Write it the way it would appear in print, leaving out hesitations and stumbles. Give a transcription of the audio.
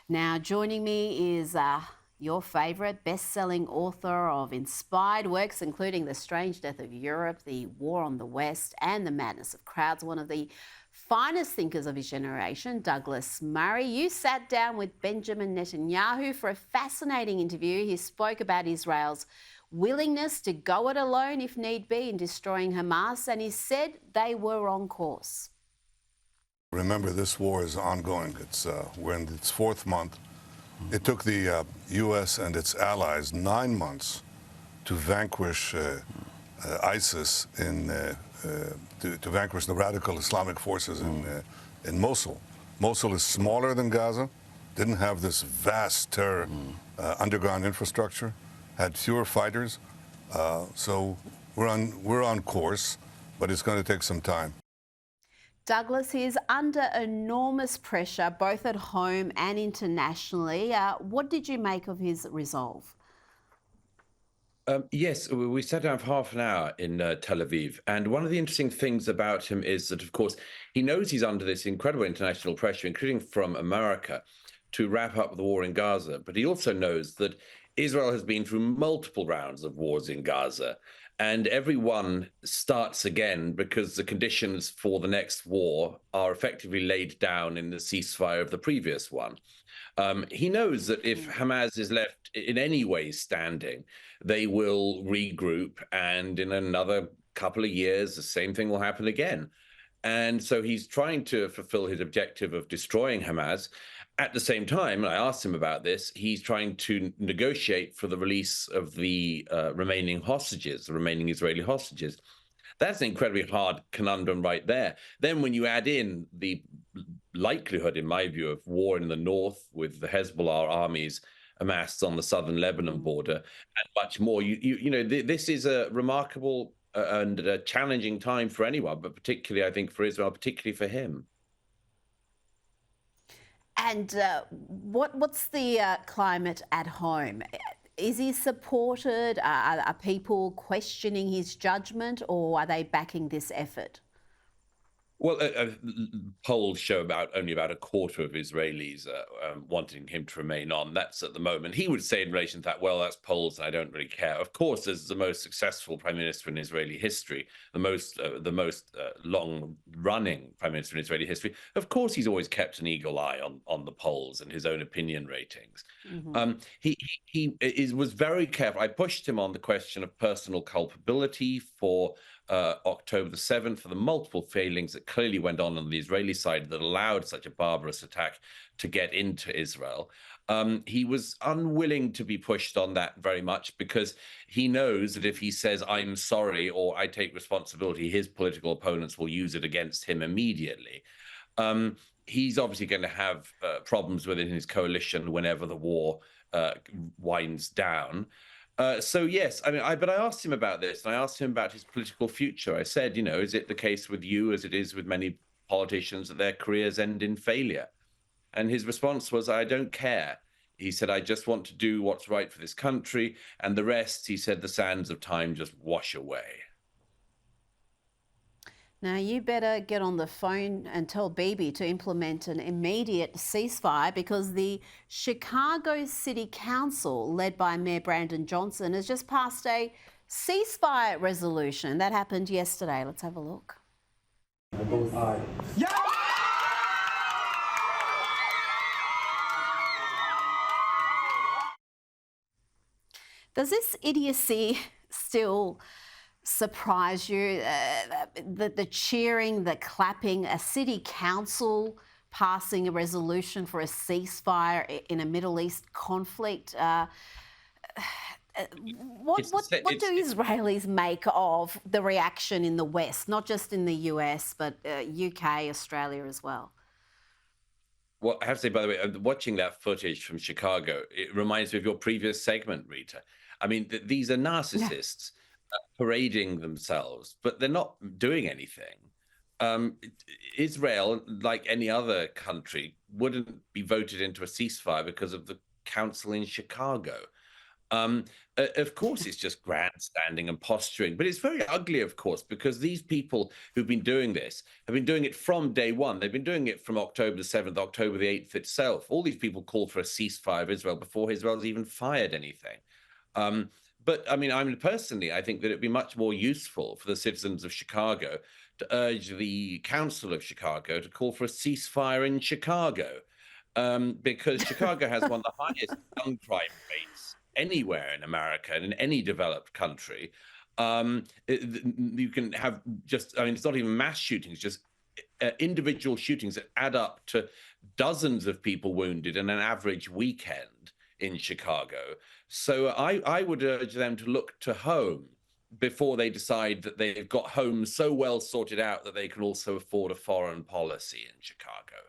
Now, joining me is your favourite best-selling author of inspired works, including The Strange Death of Europe, The War on the West, and The Madness of Crowds, one of the finest thinkers of his generation, Douglas Murray. You sat down with Benjamin Netanyahu for a fascinating interview. He spoke about Israel's willingness to go it alone if need be in destroying Hamas, and he said they were on course. Remember, this war is ongoing. We're in its fourth month. It took the U.S. and its allies 9 months to vanquish ISIS, to vanquish the radical Islamic forces in Mosul. Mosul is smaller than Gaza, didn't have this vast terror underground infrastructure, had fewer fighters. So we're on course, but it's going to take some time. Douglas, he is under enormous pressure, both at home and internationally. What did you make of his resolve? Yes, we sat down for half an hour in Tel Aviv. And one of the interesting things about him is that, of course, he knows he's under this incredible international pressure, including from America, to wrap up the war in Gaza. But he also knows that Israel has been through multiple rounds of wars in Gaza. And every one starts again because the conditions for the next war are effectively laid down in the ceasefire of the previous one. He knows that if Hamas is left in any way standing, they will regroup, and in another couple of years, the same thing will happen again. And so he's trying to fulfill his objective of destroying Hamas. At the same time, and I asked him about this, he's trying to negotiate for the release of the remaining hostages, the remaining Israeli hostages. That's an incredibly hard conundrum right there. Then when you add in the likelihood, in my view, of war in the north with the Hezbollah armies amassed on the southern Lebanon border and much more, this is a remarkable and a challenging time for anyone, but particularly, I think, for Israel, particularly for him. And what's the climate at home? Is he supported? Are people questioning his judgment, or are they backing this effort? Well, polls show only about a quarter of Israelis wanting him to remain on. That's at the moment. He would say in relation to that, well, that's polls, and I don't really care. Of course, as the most successful prime minister in Israeli history, the most long-running prime minister in Israeli history, of course, he's always kept an eagle eye on the polls and his own opinion ratings. He was very careful. I pushed him on the question of personal culpability for October the 7th, for the multiple failings that clearly went on the Israeli side that allowed such a barbarous attack to get into Israel. He was unwilling to be pushed on that very much because he knows that if he says, I'm sorry, or I take responsibility, his political opponents will use it against him immediately. He's obviously going to have problems within his coalition whenever the war winds down. So yes, I mean, but I asked him about this, and I asked him about his political future. I said, is it the case with you, as it is with many politicians, that their careers end in failure? And his response was, I don't care. He said, I just want to do what's right for this country, and the rest, he said, the sands of time just wash away. Now, you better get on the phone and tell Bibi to implement an immediate ceasefire, because the Chicago City Council, led by Mayor Brandon Johnson, has just passed a ceasefire resolution. That happened yesterday. Let's have a look. Yeah! Does this idiocy still surprise you? The cheering, the clapping, a city council passing a resolution for a ceasefire in a Middle East conflict. What do Israelis make of the reaction in the West, not just in the US, but UK, Australia as well? Well, I have to say, by the way, watching that footage from Chicago, it reminds me of your previous segment, Rita. I mean, these are narcissists. Parading themselves, but they're not doing anything. Israel, like any other country, wouldn't be voted into a ceasefire because of the council in Chicago. Of course, it's just grandstanding and posturing, but it's very ugly, of course, because these people who've been doing this have been doing it from day one. They've been doing it from October the 7th, October the 8th itself. All these people called for a ceasefire of Israel before Israel's even fired anything. Um, but I mean, personally, I think that it'd be much more useful for the citizens of Chicago to urge the Council of Chicago to call for a ceasefire in Chicago, because Chicago has one of the highest gun crime rates anywhere in America and in any developed country. You can have just, I mean, it's not even mass shootings, just individual shootings that add up to dozens of people wounded in an average weekend in Chicago. So I would urge them to look to home before they decide that they've got home so well sorted out that they can also afford a foreign policy in Chicago.